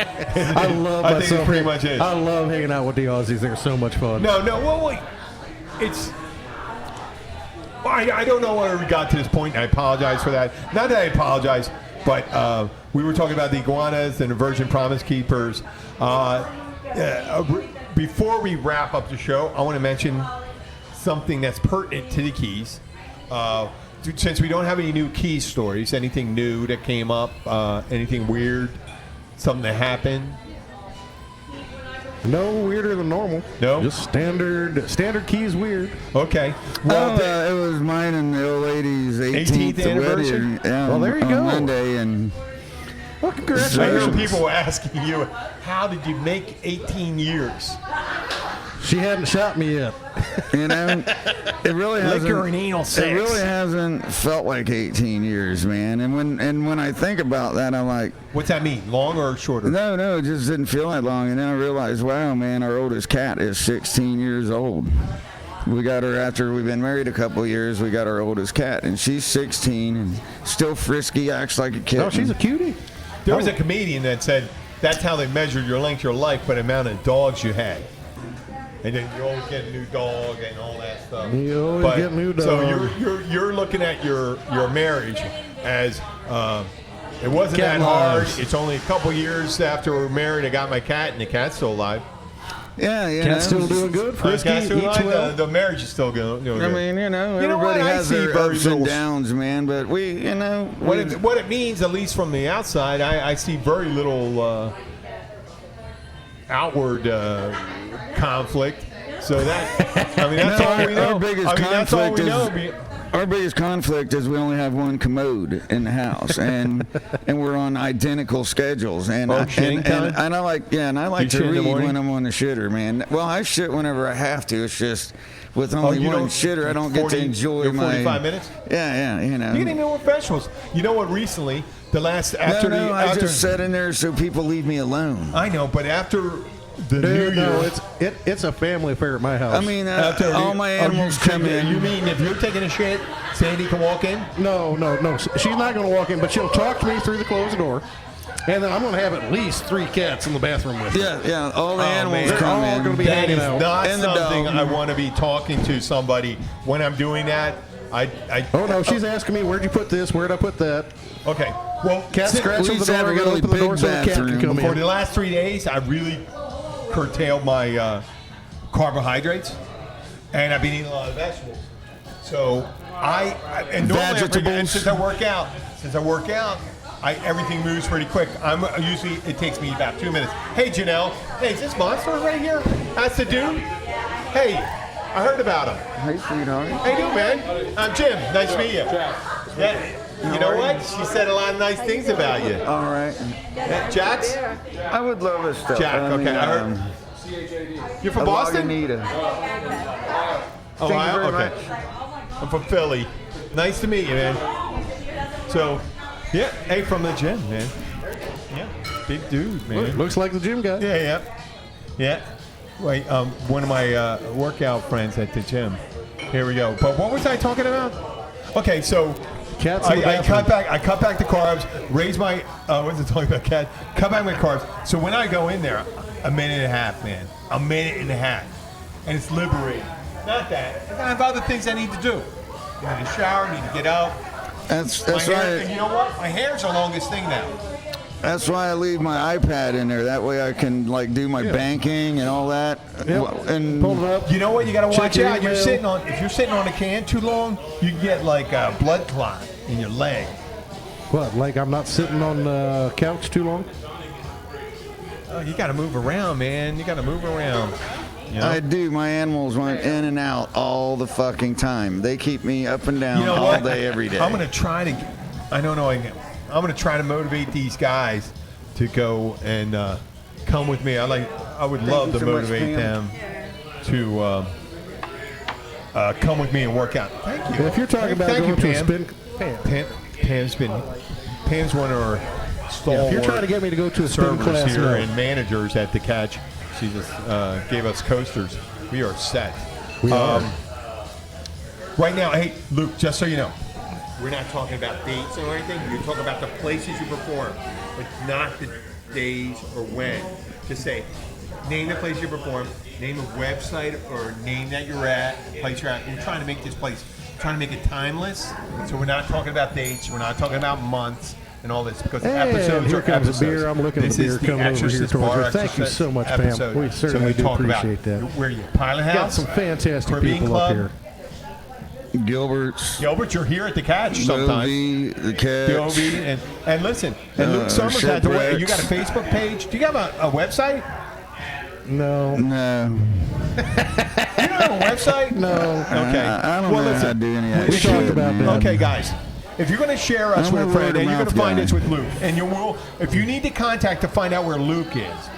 I love I think it pretty much is. I love hanging out with the Aussies. They're so much fun. No. Well, wait. I don't know where we got to this point. And I apologize for that. Not that I apologize, but we were talking about the iguanas and the Virgin Promise Keepers. Before we wrap up the show, I want to mention something that's pertinent to the Keys. Since we don't have any new Keys stories, anything new that came up, anything weird, something that happened? No weirder than normal. No? Just standard Keys weird. Okay. Well, it was mine and the old lady's 18th anniversary. Well, there you go. Monday, and well, congratulations. I hear people asking you, how did you make 18 years? She hadn't shot me yet. You know, it really hasn't. Liquor and anal sex. It really hasn't felt like 18 years, man. And when I think about that, I'm like, what's that mean? Long or shorter? No, it just didn't feel that long. And then I realized, wow, man, our oldest cat is 16 years old. We got her after we've been married a couple of years. We got our oldest cat, and she's 16 and still frisky, acts like a kid. Oh, she's a cutie. There was a comedian that said that's how they measured your length of your life by the amount of dogs you had. And then you always get a new dog and all that stuff. You always get a new dog. So you're looking at your marriage as it wasn't Cat that hard. lives. It's only a couple years after we're married. I got my cat, and the cat's still alive. Yeah, cat's still doing good. Frisky, eats well. The marriage is still going. I mean, everybody has their ups and downs, man. But what it means, at least from the outside, I see very little outward conflict. So that's all we know. Our biggest conflict is Our biggest conflict is we only have one commode in the house, and we're on identical schedules. And I like to read when I'm on the shitter, man. Well, I shit whenever I have to. It's just with only one shitter, I don't get to enjoy my 45 minutes. Yeah, you know. You can even wear professionals. You know what? Recently, I just sat in there so people leave me alone. I know, but after. It's a family affair at my house. I mean, all my animals come in. You mean if you're taking a shit, Sandy can walk in? No. She's not going to walk in, but she'll talk to me through the closed door. And then I'm going to have at least 3 cats in the bathroom with me. Yeah. All the animals come in. They're all going to be hanging out. That is not something I want to be talking to somebody when I'm doing that. She's asking me, where'd you put this? Where'd I put that? Okay. Well, cat scratching the door. I got to open the door so the cat can come in. For the last 3 days, I really curtailed my carbohydrates, and I've been eating a lot of vegetables. So and since I work out, everything moves pretty quick. Usually it takes me about 2 minutes. Hey Janelle, is this monster right here? That's the dude. Hey, I heard about him. Hey sweetheart. How you doing, man? I'm Jim. Nice to meet you. Yeah. You know what? She said a lot of nice things about you. All right. Jax? I would love this stuff. Jack, okay. I heard. You're from Boston? Ohio? Okay. I'm from Philly. Nice to meet you, man. So, yeah. Hey, from the gym, man. Yeah. Big dude, man. Looks like the gym guy. Yeah. Wait, one of my workout friends at the gym. Here we go. But what was I talking about? Okay, so I cut back the carbs, raise my what was it talking about, cat? Cut back my carbs. So when I go in there, a minute and a half, man. A minute and a half. And it's liberating. Not that. I have other things I need to do. I need to shower, I need to get up. That's right. And you know what? My hair's the longest thing now. That's why I leave my iPad in there. That way I can do my banking and all that. Yep. And pull it up. You know what? You got to watch out. If you're sitting on a can too long, you get like a blood clot in your leg. What? Like I'm not sitting on the couch too long? Oh, you got to move around, man. You got to move around. You know? I do. My animals run in and out all the fucking time. They keep me up and down all day, every day. I'm going to try to. I don't know. I'm going to try to motivate these guys to go and come with me. I would love to motivate them to come with me and work out. Thank you. If you're talking about going to a spin, Pam's one of our stalwart if you're trying to get me to go to a spin class here and managers at the Catch, she just gave us coasters. We are set. We are. Right now, hey, Luke, just so you know, we're not talking about dates or anything. We're talking about the places you perform, but not the days or when. Just say, name the place you perform, name a website or name that you're at, place you're at. We're trying to make this place, trying to make it timeless. So we're not talking about dates. We're not talking about months and all this because episodes here are comes episodes. A beer. I'm looking at the beer coming over here towards us. Thank you so much, Pam. We certainly do appreciate that. Where are you? Pilot House? Got some fantastic Caribbean people Club? up here. Gilbert, you're here at the Catch sometimes. The Catch. And listen, and Luke Summers had the way. You got a Facebook page? Do you have a website? No. You don't have a website? No. Okay. I don't know how to do any of that we talked about that. Okay, guys. If you're going to share us with a friend, and you're going to find us with Luke, and if you need to contact to find out where Luke is,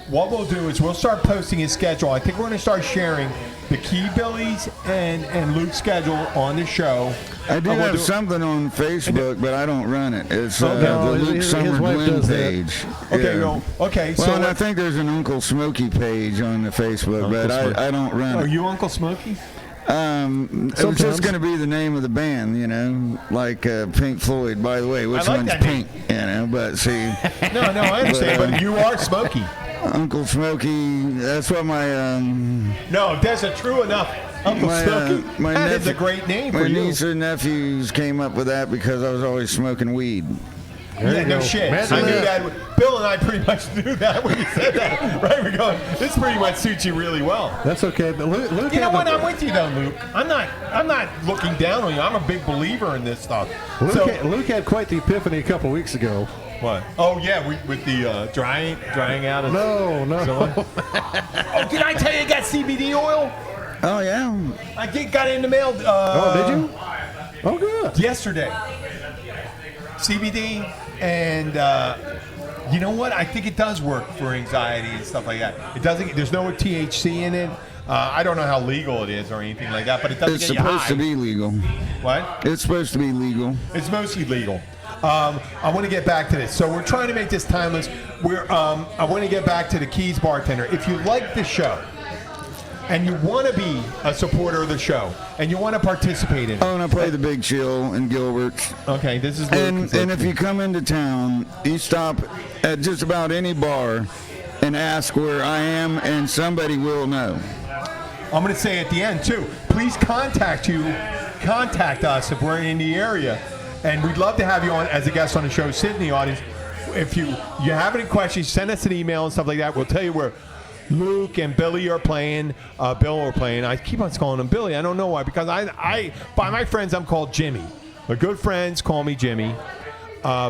what we'll do is we'll start posting his schedule. I think we're going to start sharing the Key Billies and Luke's schedule on the show. I do have something on Facebook, but I don't run it. It's the Luke Summers Blend page. Okay, Well, I think there's an Uncle Smokey page on the Facebook, but I don't run it. Are you Uncle Smokey? It was just going to be the name of the band, like Pink Floyd. By the way, which one's Pink? But see. No, I understand, but you are Smokey. Uncle Smokey, that's what my... No, that's a true enough Uncle Smokey. That is a great name for you. My niece and nephews came up with that because I was always smoking weed. No shit. I knew that. Bill and I pretty much knew that when you said that. Right? We're going, this pretty much suits you really well. That's okay. But Luke, you know what? I'm with you though, Luke. I'm not looking down on you. I'm a big believer in this stuff. Luke had quite the epiphany a couple weeks ago. What? Oh yeah, with the drying out. No. Oh, did I tell you got CBD oil? Oh, yeah. I got it in the mail. Did you? Oh, good. Yesterday. CBD, and you know what? I think it does work for anxiety and stuff like that. It doesn't. There's no THC in it. I don't know how legal it is or anything like that, but it doesn't get you high. It's supposed to be legal. What? It's supposed to be legal. It's mostly legal. I want to get back to this. So we're trying to make this timeless. I want to get back to the Keys Bartender. If you like the show and you want to be a supporter of the show and you want to participate in it. Oh, and I play the Big Chill in Gilbert's. Okay, this is Luke. And if you come into town, you stop at just about any bar and ask where I am, and somebody will know. I'm going to say at the end, too, please contact us if we're in the area. And we'd love to have you on as a guest on the show, sit in the audience. If you have any questions, send us an email and stuff like that. We'll tell you where Luke and Billy are playing. Bill are playing. I keep on calling him Billy. I don't know why. Because I by my friends, I'm called Jimmy. My good friends call me Jimmy.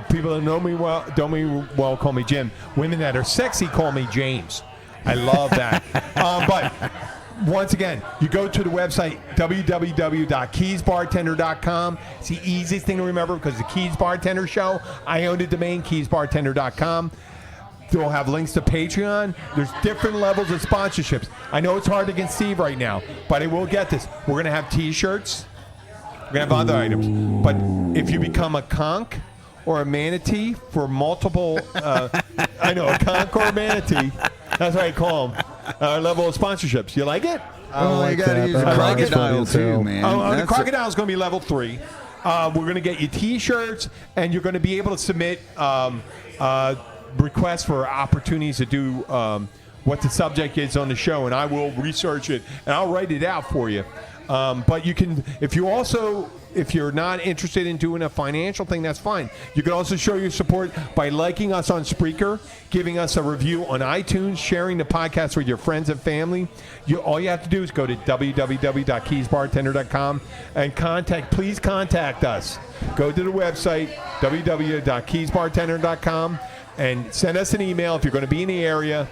People that know me well call me Jim. Women that are sexy call me James. I love that. But once again, you go to the website, www.keysbartender.com. It's the easiest thing to remember because the Keys Bartender Show, I own the domain, keysbartender.com. They'll have links to Patreon. There's different levels of sponsorships. I know it's hard to conceive right now, but I will get this. We're going to have T-shirts. We're going to have other items. But if you become a conch or a manatee for multiple, I know, a conch or a manatee, that's what I call them. Level of sponsorships. You like it? Oh, you got to use a crocodile too, man. The crocodile is going to be level 3. We're going to get you T-shirts, and you're going to be able to submit requests for opportunities to do what the subject is on the show, and I will research it, and I'll write it out for you. But you can, if you're not interested in doing a financial thing, that's fine. You can also show your support by liking us on Spreaker, giving us a review on iTunes, sharing the podcast with your friends and family. All you have to do is go to www.keysbartender.com and please contact us. Go to the website, www.keysbartender.com, and send us an email if you're going to be in the area.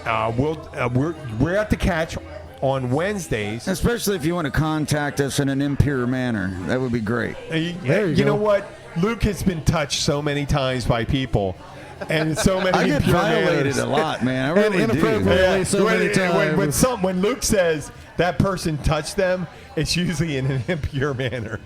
We're at the Catch on Wednesdays. Especially if you want to contact us in an impure manner. That would be great. You know what? Luke has been touched so many times by people. And so many I get violated a lot, man. I really do. So many times. When Luke says that person touched them, it's usually in an impure manner.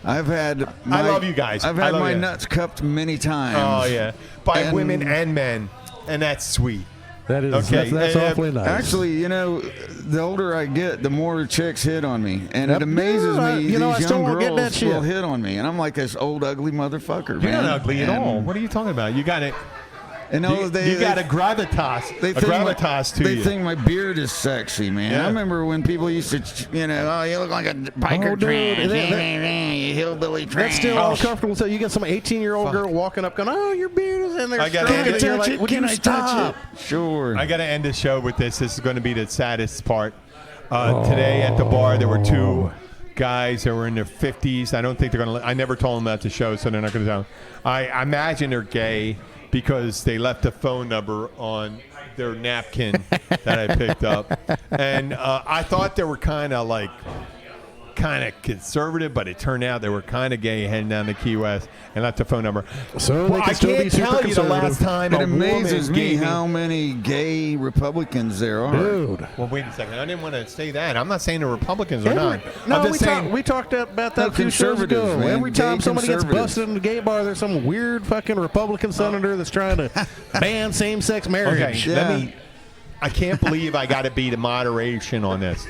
I love you guys. I've had my nuts cupped many times. Oh, yeah. By women and men. And that's sweet. That is okay. That's awfully nice. Actually, the older I get, the more chicks hit on me, and it amazes me. These young girls will hit on me, and I'm like this old ugly motherfucker. You're man. not ugly at all. What are you talking about? You got it. You got a gravitas. They think my beard is sexy, man. Yeah. I remember when people used to, you look like a biker trans, you hillbilly trans. That's still uncomfortable. So you get some 18-year-old girl walking up going, "Oh, your beard is in there." I got to touch it. Can I touch it? Sure. I got to end the show with this. This is going to be the saddest part. Today at the bar, there were 2 guys that were in their 50s. I don't think they're going to. I never told them about the show, so they're not going to tell. I imagine they're gay, because they left a phone number on their napkin that I picked up. And I thought they were kind of conservative, but it turned out they were kind of gay heading down to Key West and left a phone number. So I can't tell you the last time it amazes me how many gay Republicans there are. Dude. Well, wait a second. I didn't want to say that. I'm not saying the Republicans are not. No, we talked about that a few shows ago. Man. Every time somebody gets busted in a gay bar, there's some weird fucking Republican senator that's trying to ban same-sex marriage. Okay, I can't believe I got to be the moderation on this.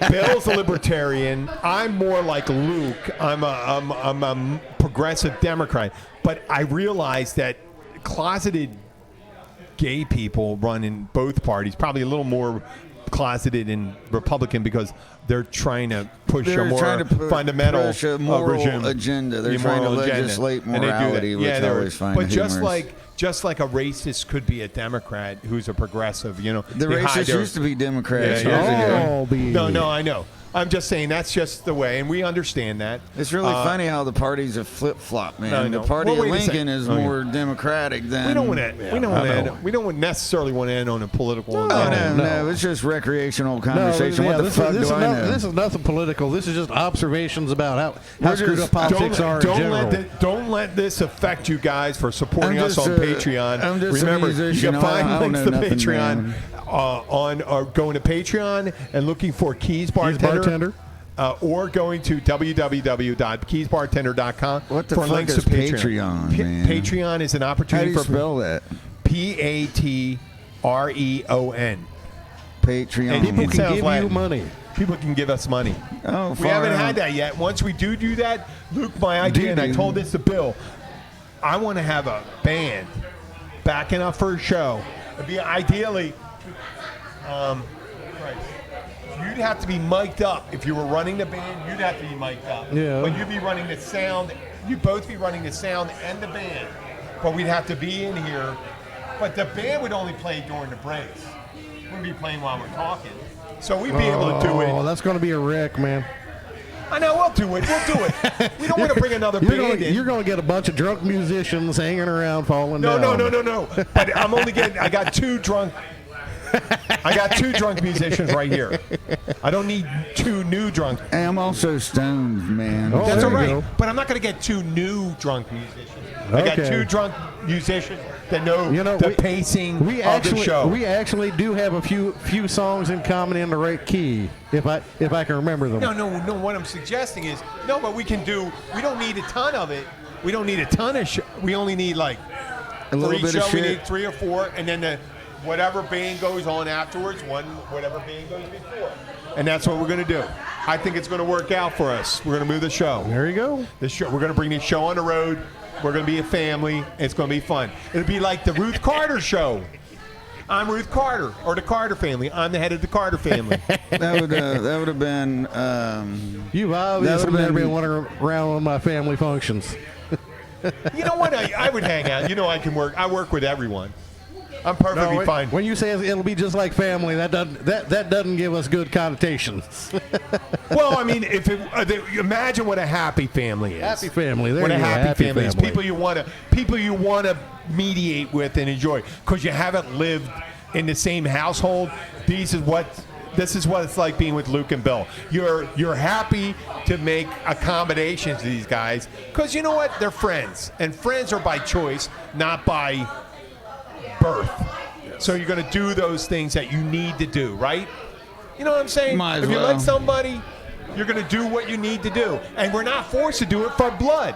Bill's a libertarian. I'm more like Luke. I'm a progressive Democrat. But I realize that closeted gay people run in both parties, probably a little more closeted in Republican because they're trying to push a more fundamental moral agenda. They're trying to legislate morality, which I always find humorous. Just like a racist could be a Democrat who's a progressive, The racists used to be Democrats. No, I know. I'm just saying that's just the way, and we understand that. It's really funny how the parties have flip-flopped, man. The party of Lincoln is more democratic than... We don't necessarily want to end on a political... No. It's just recreational conversation. What the fuck do I know? This is nothing political. This is just observations about how screwed up politics are in general. Don't let this affect you guys for supporting us on Patreon. I'm just Remember, a musician. you can find links to nothing, Patreon going to Patreon and looking for Keys Bartender. Or going to www.keysbartender.com for fuck links is to Patreon. Man? Patreon is an opportunity How do you spell that? Patreon. Patreon. And people can give you money. People can give us money. Oh, we haven't had that yet. Once we do that, Luke, my idea, and I told this to Bill, I want to have a band backing up for a show. It'd be ideally, you'd have to be mic'd up. If you were running the band, you'd have to be mic'd up. Yeah. But you'd be running the sound. You'd both be running the sound and the band. But we'd have to be in here. But the band would only play during the breaks. We wouldn't be playing while we're talking. So we'd be able to do it. Oh, that's going to be a wreck, man. I know, we'll do it. We don't want to bring another band in. You're going to get a bunch of drunk musicians hanging around falling down. No. But I got two drunk musicians right here. I don't need two new drunk. Hey, I'm also stoned, man. Oh, that's all right. go. But I'm not going to get two new drunk musicians. I got two drunk musicians that know the pacing of the show. We actually do have a few songs in common in the right key, if I can remember them. No. What I'm suggesting is but we can do. We don't need a ton of it. We don't need a ton of. We only need like a little bit of shit. We need 3 or 4, and then whatever band goes on afterwards, whatever band goes before, and that's what we're going to do. I think it's going to work out for us. We're going to move the show. There you go. We're going to bring this show on the road. We're going to be a family. It's going to be fun. It'll be like the Ruth Carter show. I'm Ruth Carter, or the Carter family. I'm the head of the Carter family. That would have been. You've obviously never been running around on my family functions. You know what? I would hang out. I can work. I work with everyone. I'm perfectly fine. When you say it'll be just like family, that doesn't give us good connotations. Well, I mean, imagine what a happy family is. Happy family. What a happy family is. People you want to mediate with and enjoy because you haven't lived in the same household. This is what it's like being with Luke and Bill. You're happy to make accommodations to these guys because you know what? They're friends, and friends are by choice, not by birth. So you're going to do those things that you need to do, right? You know what I'm saying? If you like somebody, you're going to do what you need to do. And we're not forced to do it for blood.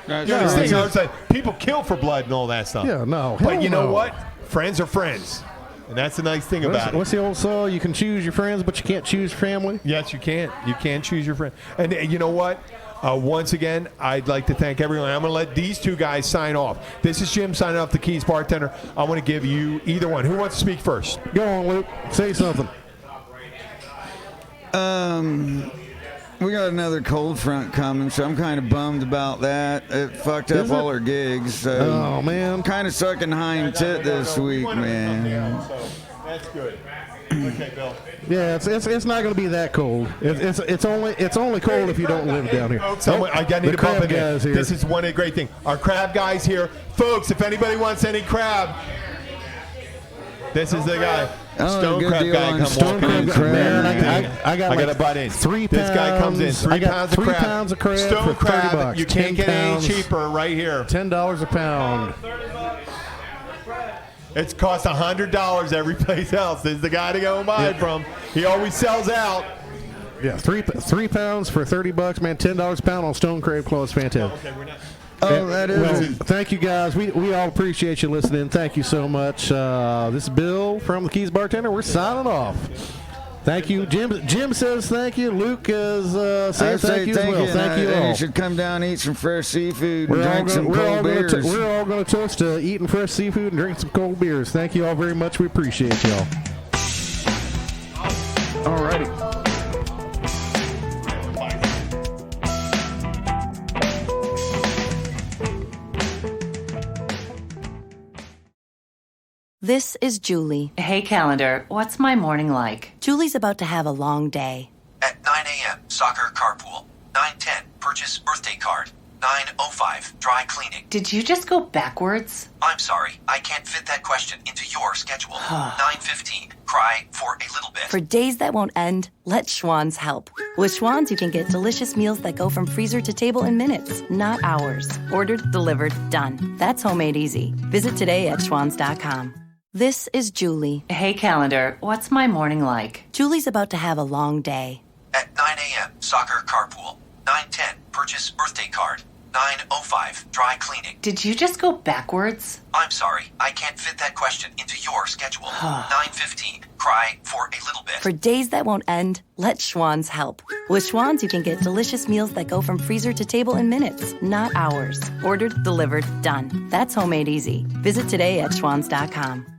You understand? People kill for blood and all that stuff. Yeah, no. But you know what? Friends are friends. And that's the nice thing about it. What's the old song? You can choose your friends, but you can't choose family? Yes, you can. You can choose your friend. And you know what? Once again, I'd like to thank everyone. I'm going to let these two guys sign off. This is Jim signing off, the Keys Bartender. I want to give you either one. Who wants to speak first? Go on, Luke. Say something. We got another cold front coming, so I'm kind of bummed about that. It fucked up all our gigs. So oh, man. I'm kind of sucking hind tit this week, man. That's good. Okay, Bill. Yeah, it's not going to be that cold. It's only cold if you don't live down here. I need to bump in here. This is one of the great things. Our crab guys here, folks. If anybody wants any crab, this is the guy. Stone crab guy comes walking in. Man, I got a butt in. 3 pounds. This guy comes in. 3 pounds of crab. 3 pounds of crab Stone for crab. $30. You can't get any cheaper right here. $10 a pound. It's cost $100 every place else. This is the guy to go and buy it from. He always sells out. Yeah, 3 pounds for $30, man. $10 a pound on stone crab claw is fantastic. Okay, we're not. Oh, that is. Well, thank you guys. We all appreciate you listening. Thank you so much. This is Bill from the Keys Bartender. We're signing off. Thank you, Jim. Jim says thank you. Luke is saying thank you as well. Thank you all. You should come down and eat some fresh seafood and drink some cold beers. We're all going to toast to eating fresh seafood and drinking some cold beers. Thank you all very much. We appreciate y'all. All righty. This is Julie. Hey, calendar, what's my morning like? Julie's about to have a long day. At 9 a.m., soccer carpool. 9:10, purchase birthday card. 9:05, dry cleaning. Did you just go backwards? I'm sorry, I can't fit that question into your schedule. 9:15, cry for a little bit. For days that won't end, let Schwann's help. With Schwann's, you can get delicious meals that go from freezer to table in minutes, not hours. Ordered, delivered, done. That's homemade easy. Visit today at schwanns.com. This is Julie. Hey, calendar, what's my morning like? Julie's about to have a long day. At 9 a.m., soccer carpool. 9:10, purchase birthday card. 9:05, dry cleaning. Did you just go backwards? I'm sorry, I can't fit that question into your schedule. 9:15, cry for a little bit. For days that won't end, let Schwann's help. With Schwann's, you can get delicious meals that go from freezer to table in minutes, not hours. Ordered, delivered, done. That's homemade easy. Visit today at schwanns.com.